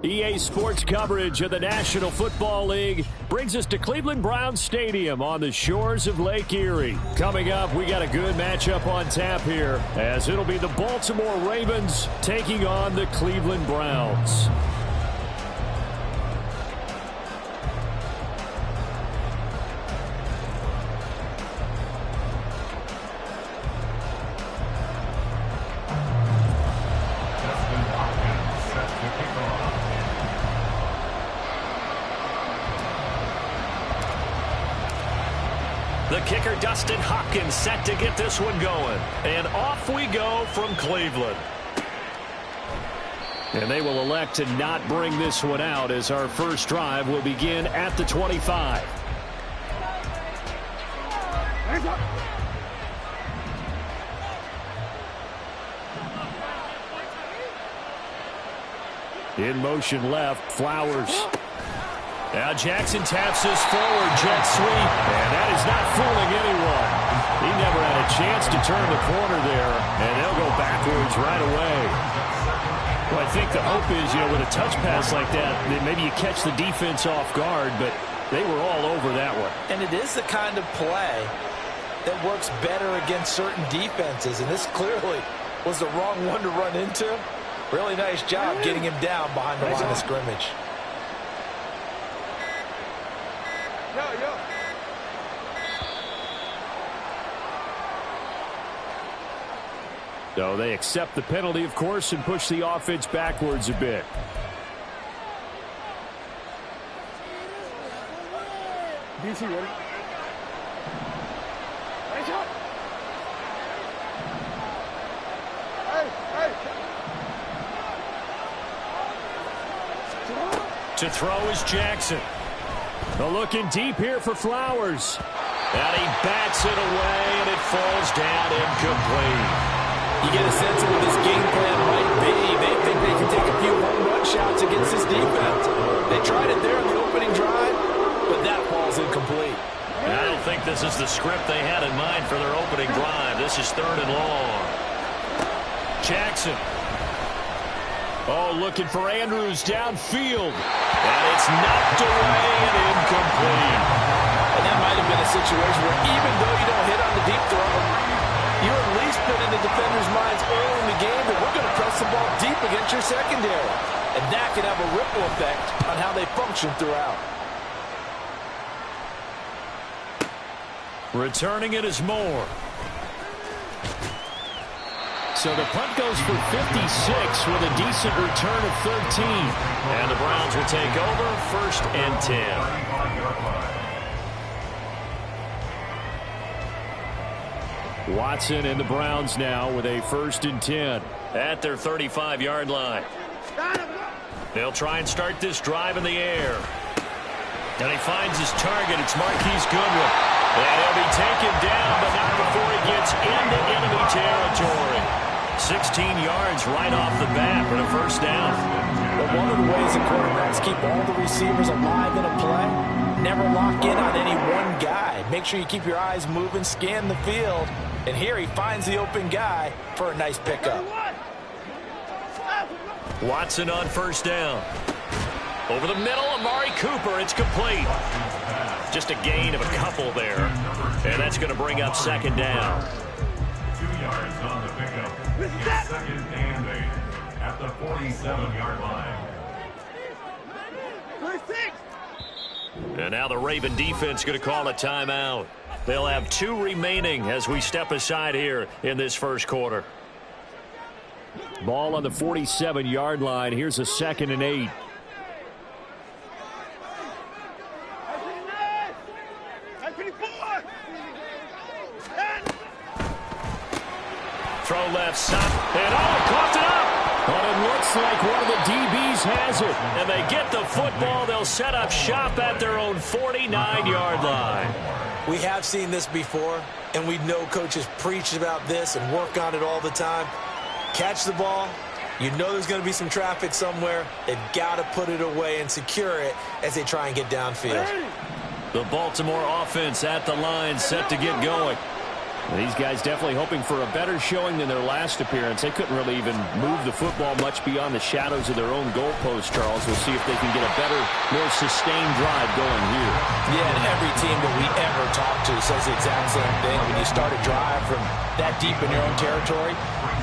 EA Sports coverage of the National Football League brings us to Cleveland Browns Stadium on the shores of Lake Erie. Coming up, we got a good matchup on tap here, as it'll be the Baltimore Ravens taking on the Cleveland Browns. The kicker, Dustin Hopkins, set to get this one going. And off we go from Cleveland. And they will elect to not bring this one out, as our first drive will begin at the 25. In motion left, Flowers. Now Jackson taps this forward, jet sweep, and that is not fooling anyone. He never had a chance to turn the corner there, and they'll go backwards right away. Well, I think the hope is, with a touch pass like that, maybe you catch the defense off guard, but they were all over that one. And it is the kind of play that works better against certain defenses, and this clearly was the wrong one to run into. Really nice job getting him down behind the line of scrimmage. So they accept the penalty, of course, and push the offense backwards a bit. DC ready? Nice shot. To throw is Jackson. The looking deep here for Flowers. And he bats it away, and it falls down incomplete. You get a sense of what this game plan might be. They think they can take a few home run shots against this defense. They tried it there in the opening drive, but that falls incomplete. I don't think this is the script they had in mind for their opening drive. This is 3rd and long. Jackson. Oh, looking for Andrews downfield. And it's knocked away and incomplete. And that might have been a situation where even though you don't hit on the deep throw, you at least put in the defenders' minds early in the game that we're going to press the ball deep against your secondary. And that can have a ripple effect on how they function throughout. Returning it is Moore. So the punt goes for 56 with a decent return of 13. And the Browns will take over 1st and 10. Watson and the Browns now with a 1st and 10. At their 35-yard line. They'll try and start this drive in the air. And he finds his target. It's Marquise Goodwin. And he'll be taken down, but not before he gets into enemy territory. 16 yards right off the bat for the 1st down. But one of the ways that quarterbacks keep all the receivers alive in a play, never lock in on any one guy. Make sure you keep your eyes moving, scan the field. And here he finds the open guy for a nice pickup. Watson on 1st down. Over the middle, Amari Cooper. It's complete. Just a gain of a couple there. And that's going to bring up 2nd down. 2 yards on the pickup. It's 2nd and 8 at the 47-yard line. And now the Raven defense going to call a timeout. They'll have 2 remaining as we step aside here in this 1st quarter. Ball on the 47-yard line. Here's a 2nd and 8. Throw left side. And coughed it up. But it looks like one of the DBs has it. And they get the football. They'll set up shop at their own 49-yard line. We have seen this before, and we know coaches preach about this and work on it all the time. Catch the ball. You know there's going to be some traffic somewhere. They've got to put it away and secure it as they try and get downfield. The Baltimore offense at the line, set to get going. These guys definitely hoping for a better showing than their last appearance. They couldn't really even move the football much beyond the shadows of their own goalpost, Charles. We'll see if they can get a better, more sustained drive going here. Yeah, and every team that we ever talk to says the exact same thing. When you start a drive from that deep in your own territory,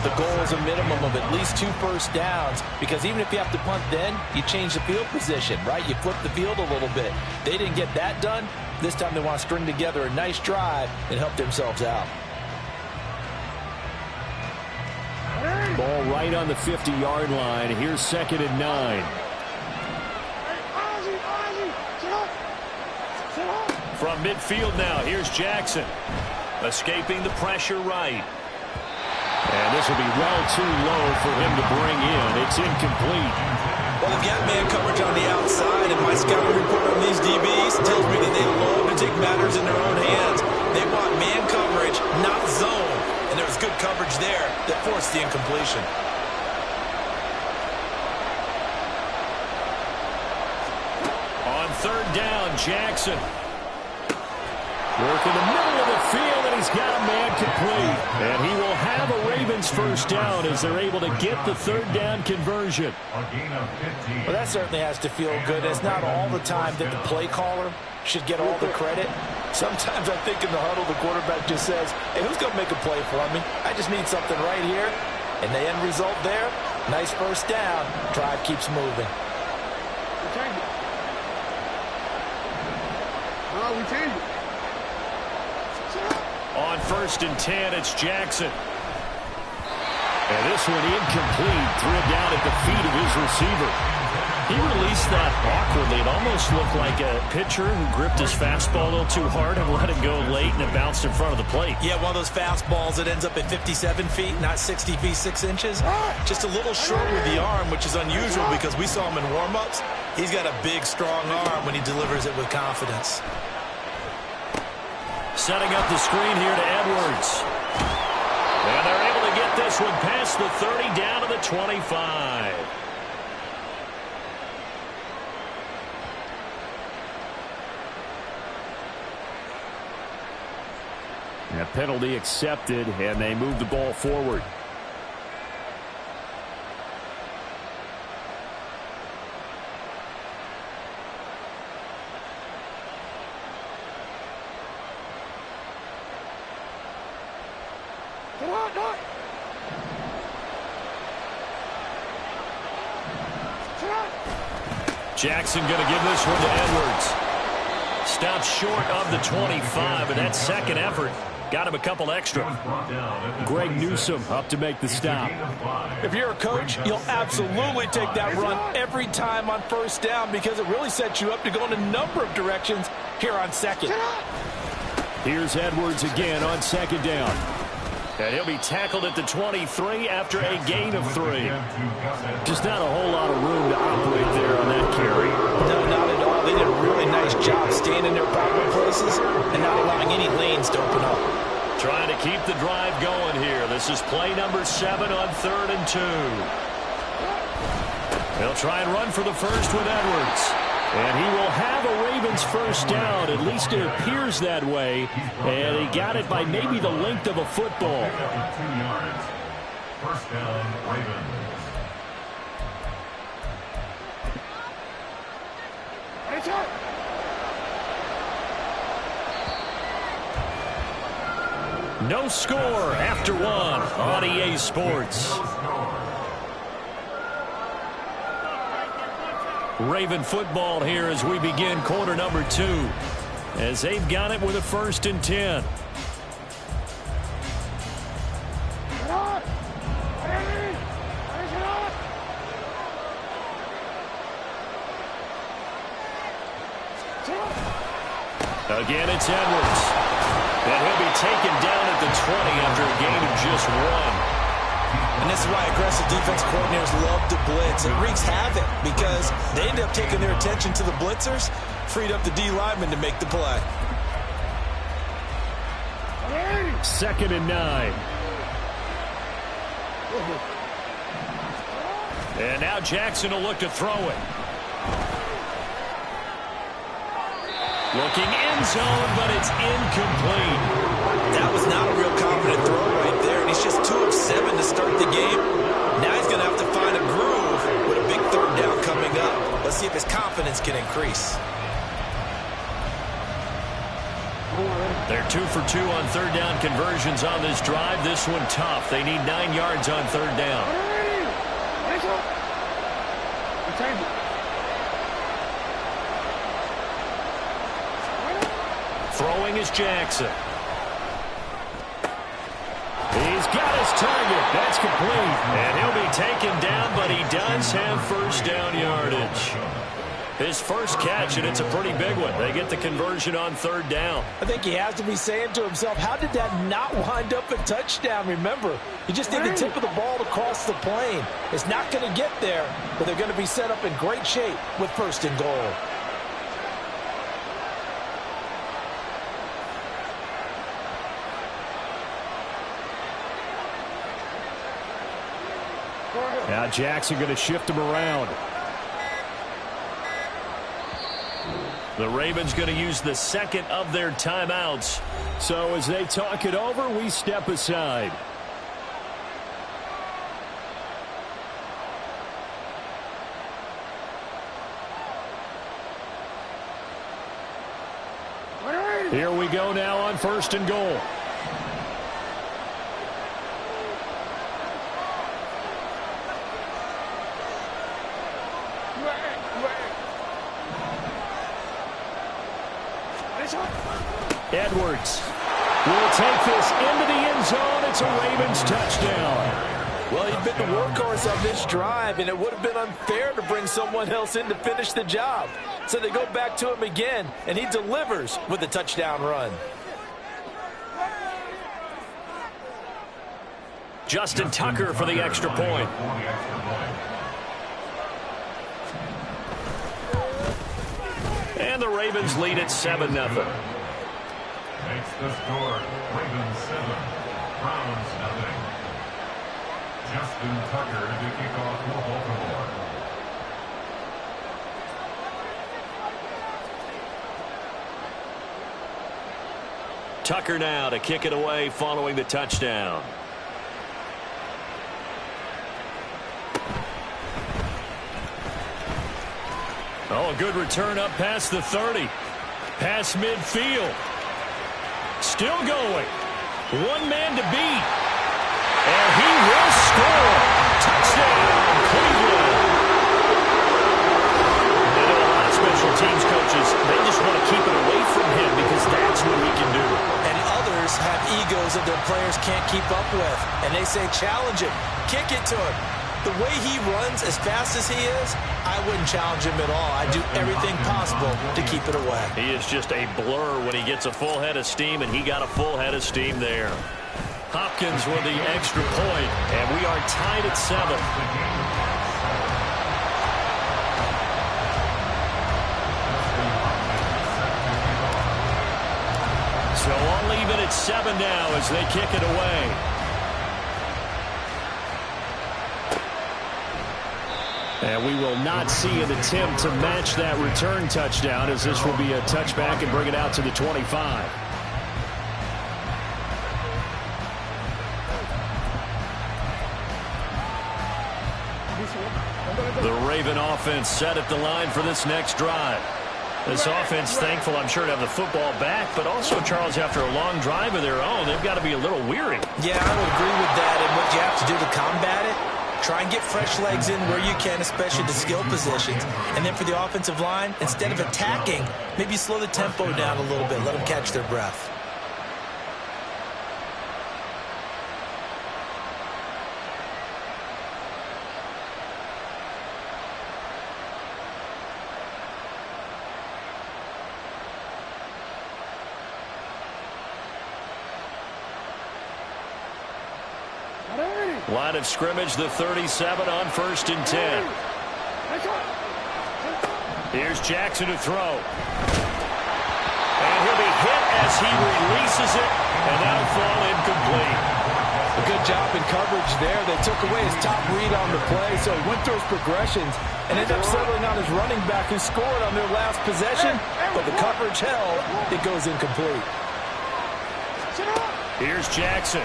the goal is a minimum of at least 2 first downs, because even if you have to punt then, you change the field position, right? You flip the field a little bit. They didn't get that done. This time they want to string together a nice drive and help themselves out. Ball right on the 50-yard line. Here's 2nd and 9. From midfield now, here's Jackson. Escaping the pressure right. And this will be well too low for him to bring in. It's incomplete. Well, they've got man coverage on the outside, and my scouting report on these DBs tells me that they love to take matters in their own hands. They want man coverage, not zone. And there was good coverage there that forced the incompletion. On 3rd down, Jackson. Work in the middle of the field, and he's got a man complete. And he will have a Ravens first down as they're able to get the 3rd down conversion. A gain of 15. Well, that certainly has to feel good. It's not all the time that the play caller should get all the credit. Sometimes I think in the huddle, the quarterback just says, hey, who's going to make a play for me? I just need something right here. And the end result there, nice first down. Drive keeps moving. We changed it. No, we changed it. On 1st and 10, it's Jackson. And this one incomplete. Threw it down at the feet of his receiver. He released that awkwardly. It almost looked like a pitcher who gripped his fastball a little too hard and let it go late, and it bounced in front of the plate. Yeah, one of those fastballs that ends up at 57 feet, not 60 feet, 6 inches. Just a little short with the arm, which is unusual because we saw him in warm-ups. He's got a big, strong arm when he delivers it with confidence. Setting up the screen here to Edwards. And they're able to get this one past the 30 down to the 25. A penalty accepted, and they move the ball forward. Jackson going to give this one to Edwards. Stopped short of the 25, but that second effort got him a couple extra. Greg Newsome up to make the stop. If you're a coach, you'll absolutely take that run every time on first down because it really sets you up to go in a number of directions here on 2nd. Here's Edwards again on 2nd down. And he'll be tackled at the 23 after a gain of 3. Just not a whole lot of room to operate there on that carry. No, not at all. They did a really nice job staying in their proper places and not allowing any lanes to open up. Trying to keep the drive going here. This is play number 7 on 3rd and 2. They'll try and run for the first with Edwards. And he will have a Ravens first down. At least it appears that way. And he got it by maybe the length of a football. 2 yards. First down, Ravens. No score after 1 on EA Sports. Raven football here as we begin quarter number 2. As they've got it with a 1st and 10. Again, it's Edwards. And he'll be taken down at the 20 after a gain of just 1. And this is why aggressive defense coordinators love to blitz. It wreaks havoc because they end up taking their attention to the blitzers, freed up the D lineman to make the play. 2nd and 9. And now Jackson will look to throw it. Looking end zone, but it's incomplete. That was not a real confident throw right there, and he's just 2 of 7 to start the game. Now he's going to have to find a groove with a big third down coming up. Let's see if his confidence can increase. They're 2 for 2 on third down conversions on this drive. This one tough. They need 9 yards on third down. Throwing is Jackson. He's got his target. That's complete. And he'll be taken down, but he does have first down yardage. His first catch, and it's a pretty big one. They get the conversion on third down. I think he has to be saying to himself, how did that not wind up a touchdown? Remember, you just need the tip of the ball to cross the plane. It's not going to get there, but they're going to be set up in great shape with first and goal. Now Jackson going to shift him around. The Ravens going to use the second of their timeouts. So as they talk it over, we step aside. Here we go now on first and goal. Edwards will take this into the end zone. It's a Ravens touchdown. Well, he's been the workhorse on this drive, and it would have been unfair to bring someone else in to finish the job. So they go back to him again, and he delivers with a touchdown run. Justin Tucker for the extra point. And the Ravens lead at 7-0. Makes the score Ravens 7, Browns 0. Justin Tucker to kick off for Baltimore. Tucker now to kick it away following the touchdown. Oh, a good return up past the 30. Past midfield. Still going. One man to beat. And he will score. Touchdown, Cleveland. You know, a lot of special teams coaches, they just want to keep it away from him because that's what he can do. And others have egos that their players can't keep up with. And they say, challenge him. Kick it to him. The way he runs as fast as he is, I wouldn't challenge him at all. I'd do everything possible to keep it away. He is just a blur when he gets a full head of steam, and he got a full head of steam there. Hopkins with the extra point, and we are tied at 7. So all even at 7 now as they kick it away. And we will not see an attempt to match that return touchdown, as this will be a touchback and bring it out to the 25. The Raven offense set at the line for this next drive. This offense, thankful, I'm sure, to have the football back, but also, Charles, after a long drive of their own, they've got to be a little weary. Yeah, I would agree with that, and what you have to do to combat it, try and get fresh legs in where you can, especially the skill positions. And then for the offensive line, instead of attacking, maybe slow the tempo down a little bit, let them catch their breath. Line of scrimmage, the 37 on 1st and 10. Here's Jackson to throw. And he'll be hit as he releases it, and that'll fall incomplete. A good job in coverage there. They took away his top read on the play, so he went through his progressions and ended up settling on his running back who scored on their last possession, but the coverage held. It goes incomplete. Here's Jackson.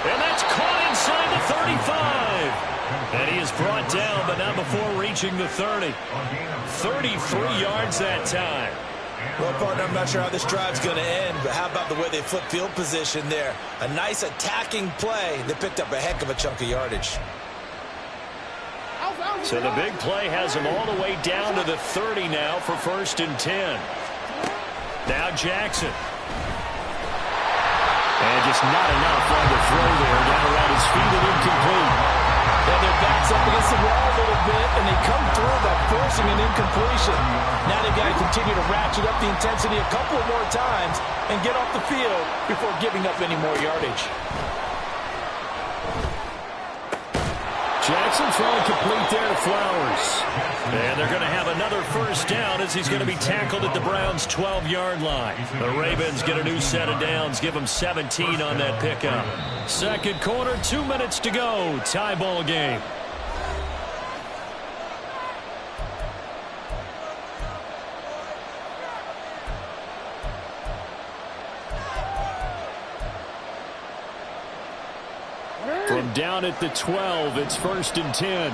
And that's caught inside the 35. And he is brought down, but not before reaching the 30. 33 yards that time. Well, partner, I'm not sure how this drive's going to end, but how about the way they flip field position there? A nice attacking play. They picked up a heck of a chunk of yardage. So the big play has him all the way down to the 30 now for 1st and 10. Now Jackson. And just not enough on the throw there. Down around his feet and incomplete. Yeah, their back's up against the wall a little bit, and they come through by forcing an incompletion. Now they've got to continue to ratchet up the intensity a couple more times and get off the field before giving up any more yardage. Jackson throwing complete there to Flowers. And they're going to have another 1st down as he's going to be tackled at the Browns' 12-yard line. The Ravens get a new set of downs, give them 17 on that pickup. 2nd quarter, 2 minutes to go. Tie ball game. From down at the 12, it's 1st and 10.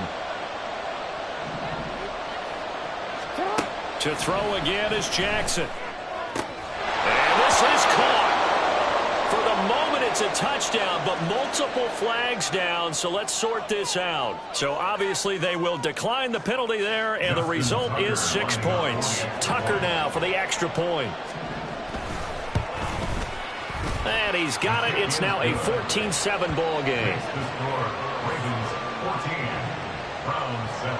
To throw again is Jackson. And this is caught. For the moment, it's a touchdown, but multiple flags down, so let's sort this out. So obviously they will decline the penalty there, and the result is 6 points. Tucker now for the extra point. And he's got it. It's now a 14-7 ball game. Ravens 14, Browns 7.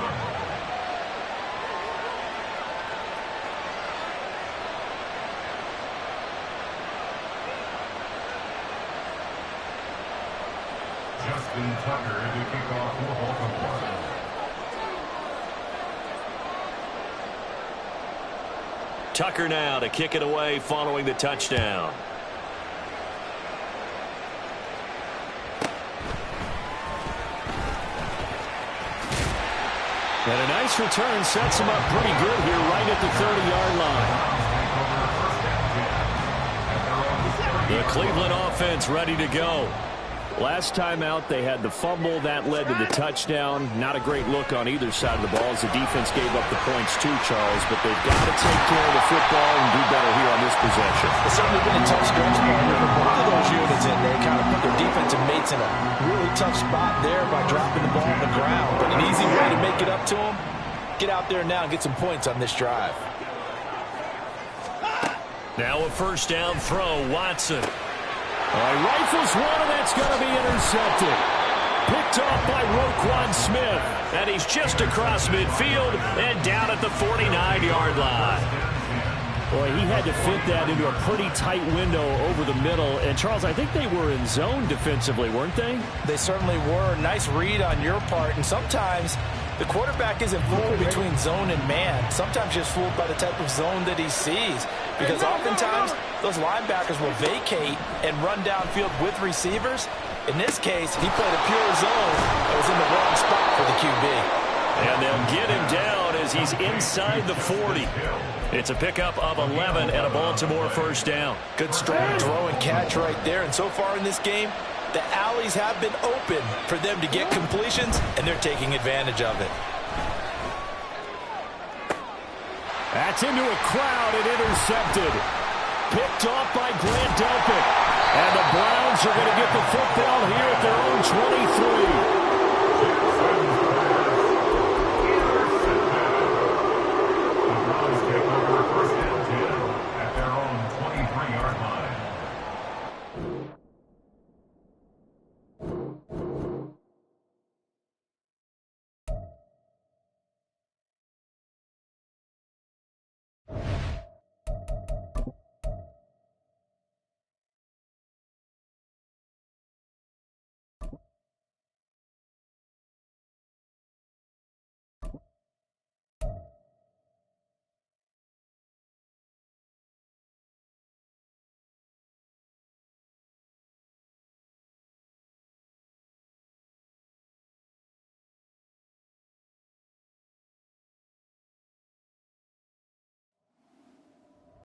Justin Tucker to kick off for Baltimore. Tucker now to kick it away following the touchdown. And a nice return sets him up pretty good here right at the 30-yard line. The Cleveland offense ready to go. Last time out, they had the fumble. That led to the touchdown. Not a great look on either side of the ball as the defense gave up the points too, Charles. But they've got to take care of the football and do better here on this possession. It's certainly been a tough stretch, partner, for both of those units, and they kind of put their defensive mates in a really tough spot there by dropping the ball on the ground. But an easy way to make it up to them, get out there now and get some points on this drive. Now a 1st down throw, Watson. Rifles one, and that's going to be intercepted. Picked off by Roquan Smith. And he's just across midfield and down at the 49-yard line. Boy, he had to fit that into a pretty tight window over the middle. And, Charles, I think they were in zone defensively, weren't they? They certainly were. Nice read on your part. And sometimes the quarterback isn't fooled between zone and man. Sometimes just fooled by the type of zone that he sees. Because oftentimes those linebackers will vacate and run downfield with receivers. In this case, he played a pure zone that was in the wrong spot for the QB. And they'll get him down as he's inside the 40. It's a pickup of 11 and a Baltimore 1st down. Good strong throw and catch right there. And so far in this game, the alleys have been open for them to get completions, and they're taking advantage of it. That's into a crowd and intercepted. Picked off by Grant Delpit. And the Browns are going to get the football here at their own 23.